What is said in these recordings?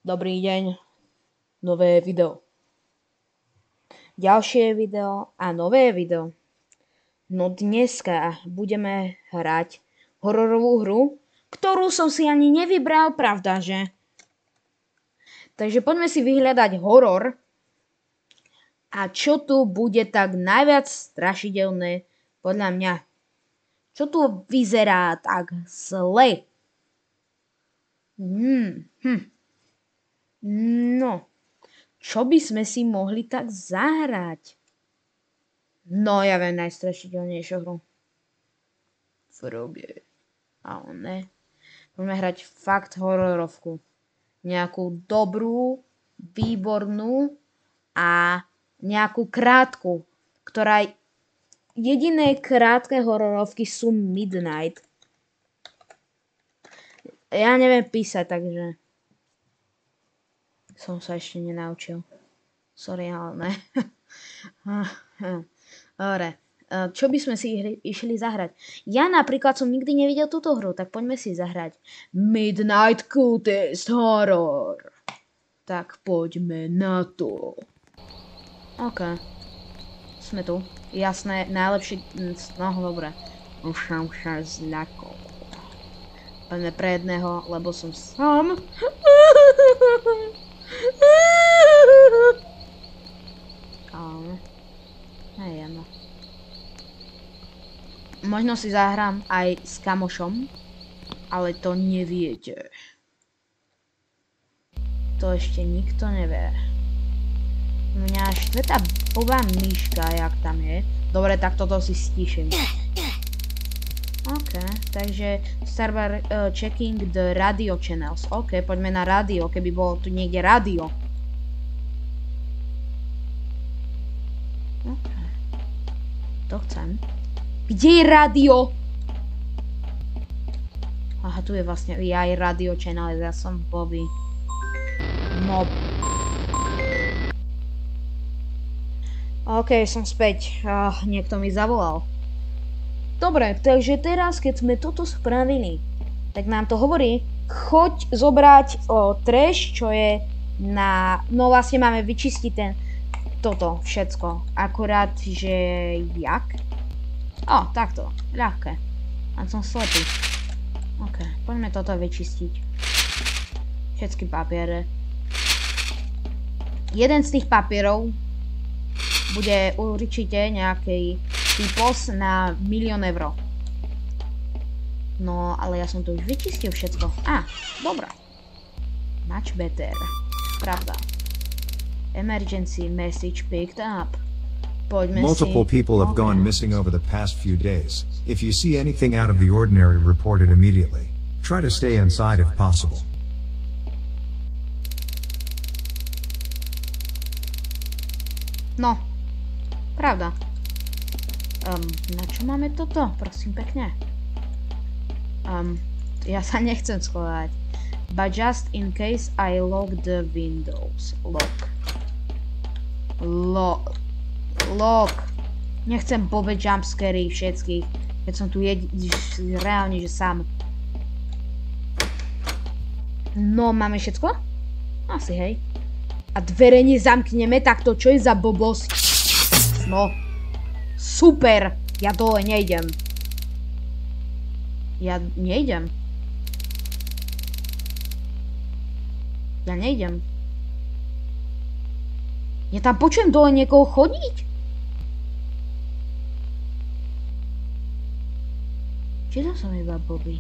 Dobrý deň, nové video. Ďalšie video a nové video. No dneska budeme hrať hororovú hru, ktorú som si ani nevybral, pravda, že? Takže poďme si vyhľadať horor. A čo tu bude tak najviac strašidelné podľa mňa? Čo tu vyzerá tak zle? No, čo by sme si mohli tak zahrať? No, ja viem najstrašidelnejšiu hru. Frobie. Ale ne. Budeme hrať fakt hororovku. Nejakú dobrú, výbornú a nejakú krátku, ktorá jediné krátke hororovky sú Midnight. Ja neviem písať, takže som sa ešte nenaučil. Sorry, ale ne. Dobre. Čo by sme si išli zahrať? Ja napríklad som nikdy nevidel túto hru, tak poďme si zahrať Midnight Cultist Horror. Tak poďme na to. OK. Sme tu. Jasné, najlepší... No, dobre. Už som sa znakol. Poďme pre jedného, lebo som sám. Ale... Hej, no. Možno si zahrám aj s kamošom, ale to neviete. To ešte nikto nevie. Mňa štve tá blbá myška, jak tam je. Dobre, tak toto si stíšim. OK, takže server checking the radio channels. OK, poďme na rádio, keby bolo tu niekde rádio. OK. To chcem. Kde je rádio? Aha, tu je vlastne aj radio channel, ja som Bobby. Mob. OK, som späť. Niekto mi zavolal. Dobre, takže teraz, keď sme toto spravili, tak nám to hovorí, choď zobrať trash, čo je na... No vlastne máme vyčistiť toto všetko. Akurát, že jak? Takto. Ľahké. A som slepý. OK, poďme toto vyčistiť. Všetky papiere. Jeden z tých papierov bude určite nejaký typos na 1 000 000 eur. No, ale ja som to už vyčistil všetko. Dobrá. Much better. Pravda. Emergency message picked up. Multiple people have gone missing over the past few days. If you see anything out of the ordinary, report it immediately. Try to stay inside if possible. No, pravda. Na čo máme toto? Prosím pekne. Ja sa nechcem schovať. But just in case I lock the windows. Lock. Nechcem blbé jumpscary všetkých, keď som tu reálne, že sám. No, máme všetko? Asi, hej. A dvere nezamkneme, tak to čo je za blbosť? No. Super. Ja dole nejdem. Ja nejdem. Ja tam počujem dole niekoho chodiť? Či to som iba blbý?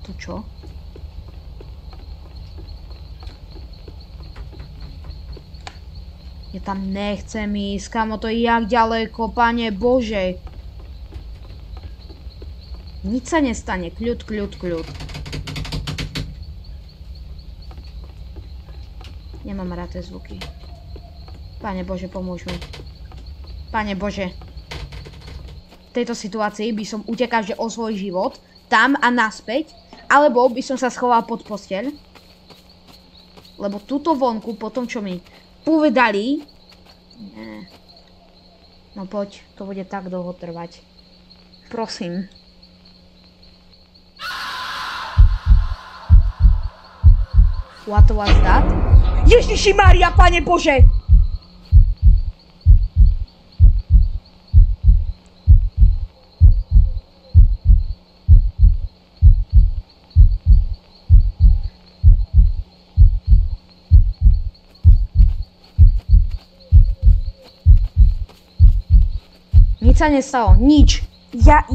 To čo? Ja tam nechcem ísť, kamo, to je jak ďaleko, Pane Bože. Nič sa nestane, kľud. Nemám rád tie zvuky. Pane Bože, pomôž mi. Pane Bože. V tejto situácii by som utekal o svoj život, tam a naspäť, alebo by som sa schoval pod posteľ. Lebo túto vonku, po tom, čo mi povedali... No poď, to bude tak dlho trvať. Prosím. What was that? Ježiši Mária, Pane Bože! Nič sa nestalo, nič. Ja.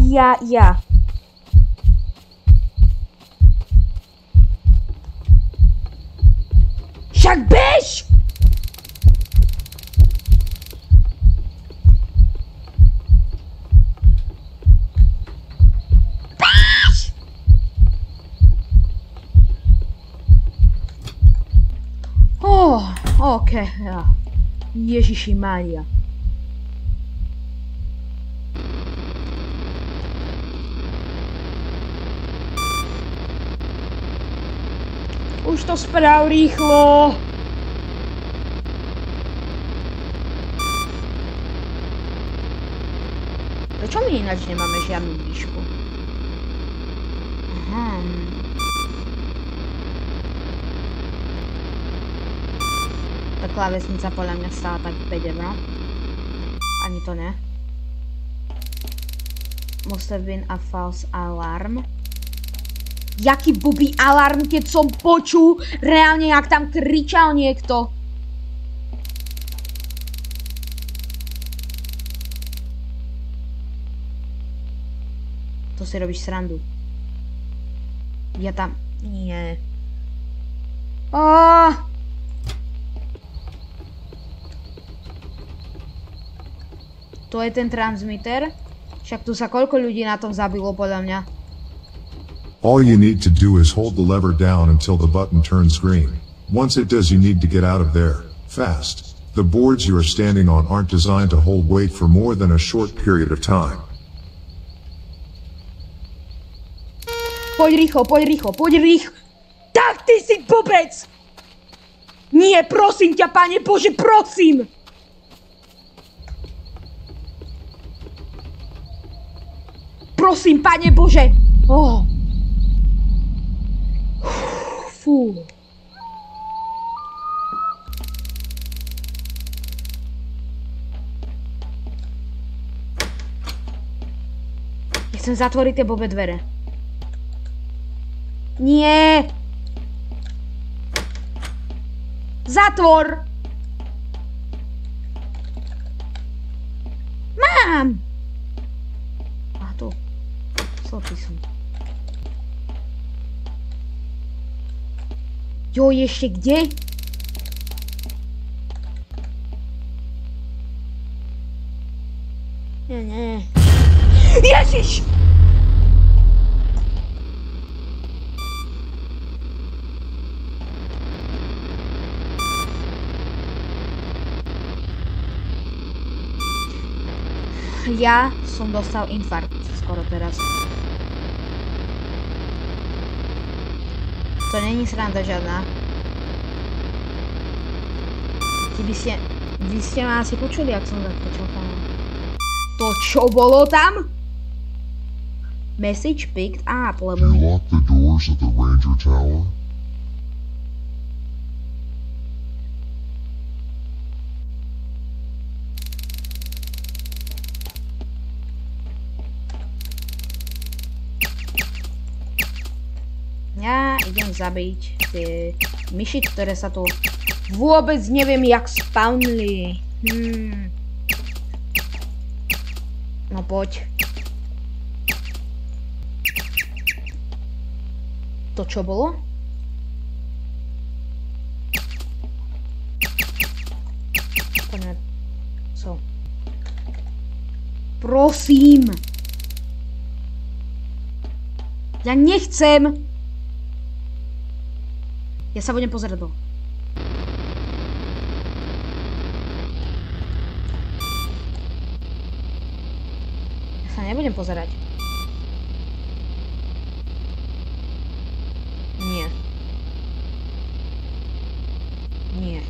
Však bež! Bež! OK. Ježiši Mária. Už to sprav rýchlo! Prečo my ináč nemáme žiadnu výšku? Aha. Tá klávesnica podľa mňa stála tak 5 €. Ani to ne. Must have been a false alarm. Jaký blbý alarm, keď som počul reálne, jak tam kričal niekto. To si robíš srandu. Ja tam... Nie. To je ten transmitter. Však tu sa koľko ľudí na tom zabilo, podľa mňa. All you need to do is hold the lever down until the button turns green. Once it does, you need to get out of there, fast. The boards you are standing on aren't designed to hold weight for more than a short period of time. Poď rýchlo. Tak ty si blbec! Nie, prosím ťa, Pane Bože, prosím! Prosím, Pane Bože! Fú. Chcem zatvoriť tie blbé dvere. Nie! Zatvor! Mám! A tu. Slepý som. Jo, ešte kde? Nie. Ježiš! Ja som dostal infarkt skoro teraz. To není sranda žiadna. Vy ste ma asi počuli, ak som zakričal tam. To čo bolo tam? Message picked up, lebo... You locked the doors at the Ranger Tower? Ja idem zabiť tie myši, ktoré sa tu vôbec neviem jak spawnli. No poď. To čo bolo? Poďme. Co? Prosím! Ja nechcem! Ja sa budem pozerať dole. Ja sa nebudem pozerať. Nie.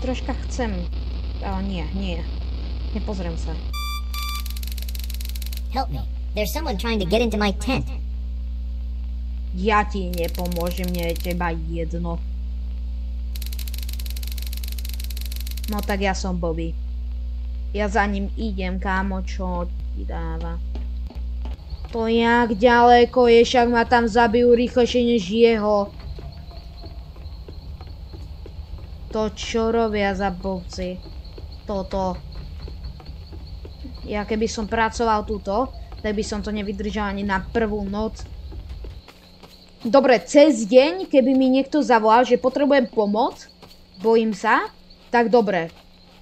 troška chcem. Ale nie. Nepozriem sa. Help me. There's someone trying to get into my tent. Ja ti nepomôžem, mne je teba jedno. No tak ja som Bobby. Ja za ním idem, kámo, čo ti dáva. To jak ďaleko je, však ma tam zabijú rýchlejšie než jeho. To čo robia za bobci? Toto. Ja keby som pracoval túto, tak by som to nevydržal ani na prvú noc. Dobre, cez deň, keby mi niekto zavolal, že potrebujem pomoc, bojím sa, tak dobre.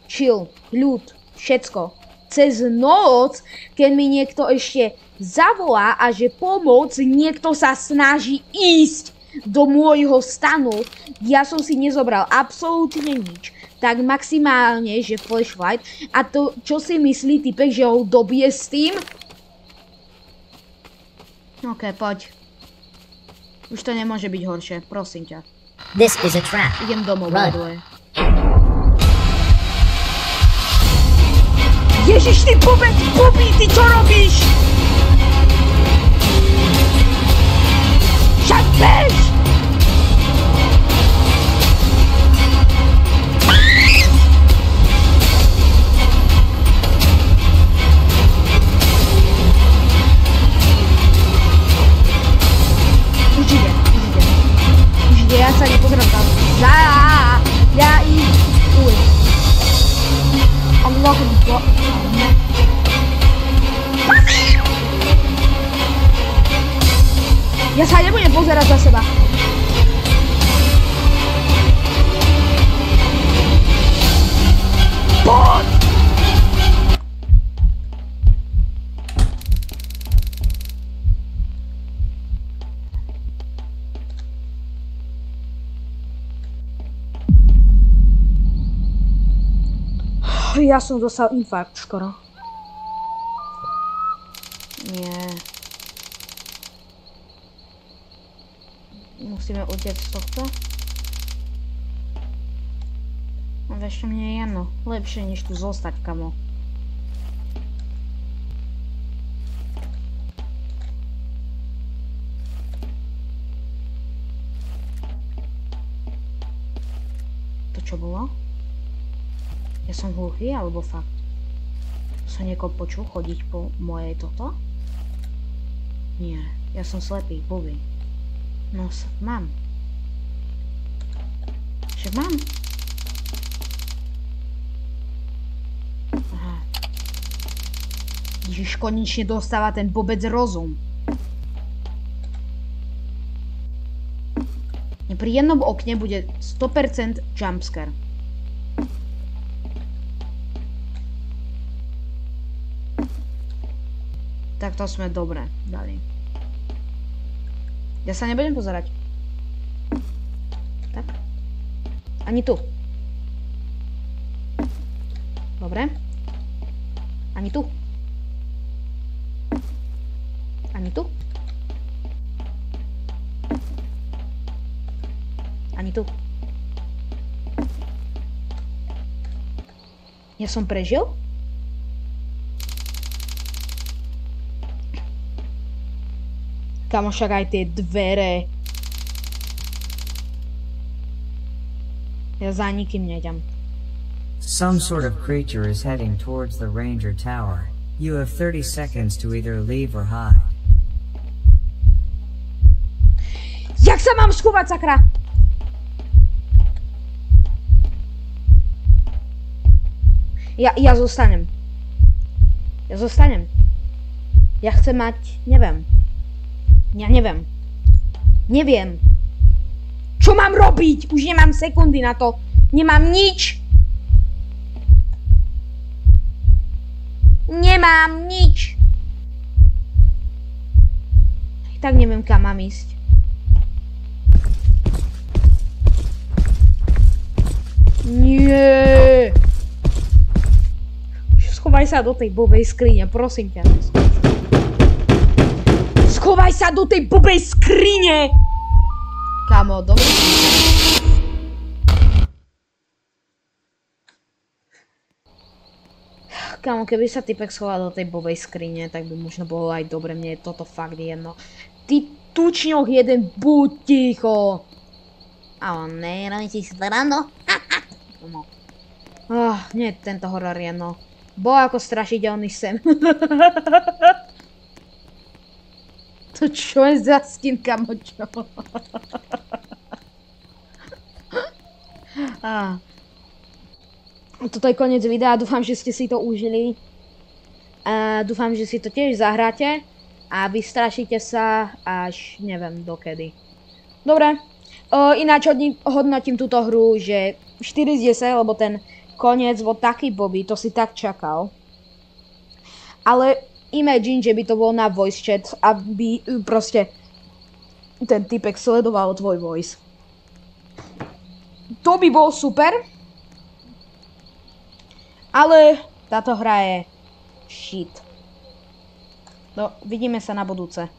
Chill, ľud, všetko. Cez noc, keď mi niekto ešte zavolá a že pomoc, niekto sa snaží ísť do môjho stanu, ja som si nezobral absolútne nič. Tak maximálne, že flashlight. A to, čo si myslí typek, že ho dobije s tým? OK, poď. Už to nemôže byť horšie, prosím ťa. This is a trap. Idem domov, Run. by. Ježiš, ty pubec, Bobby, ty čo robíš? Však bež! Už ide, ja sa nepozerám tam. Ja idem. Uj. Unlock the door. Ja sa nebudem pozerať za seba. Poď! Ja som dostal infarkt skoro. Nie. Musíme utiecť z tohto. No ešte mne je jedno. Lepšie než tu zostať, kamo. To čo bolo? Ja som hluchý, alebo fakt? Som niekoho počul chodiť po mojej toto? Nie, ja som slepý, Bobby. No, mám. Však mám. Aha. Ježiš, konečne dostáva ten bobec rozum. Pri jednom okne bude 100% jumpscare. Tak to sme dobre dali. Ja sa nebudem pozerať. Tak. Ani tu. Dobre. Ani tu. Ani tu. Ani tu. Ja som prežil? Kamo, však aj tie dvere. Ja za nikým nejdem. Some sort of creature is heading towards the Ranger Tower. You have 30 seconds to either leave or hide. Jak sa mám schovať, sakra? Ja zostanem. Ja zostanem. Ja chcem mať, neviem. Ja neviem. Neviem. Čo mám robiť? Už nemám sekundy na to. Nemám nič. Nemám nič. Tak neviem, kam mám ísť. Nie. Schovaj sa do tej bobej skrine, prosím ťa. Schovaj sa do tej bobej skrine! Kamo, dobre. Kámo, keby sa typek schoval do tej bovej skrine, tak by možno bolo aj dobre, mne je toto fakt jedno. Ty tučňoch jeden, buď ticho! Ale ne, robíte si srandu? No. Nie, tento horor je no. Bol ako strašidelný sen. To čo je za skin, kamo, čo? Toto je koniec videa, dúfam, že ste si to užili. Dúfam, že si to tiež zahráte a vystrašíte sa až neviem dokedy. Dobre, ináč hodnotím túto hru, že 4 z 10, lebo ten koniec bol taký blbý, to si tak čakal. Ale imagine, že by to bolo na voice chat, aby proste ten typek sledoval tvoj voice. To by bol super. Ale táto hra je shit. No, vidíme sa na budúce.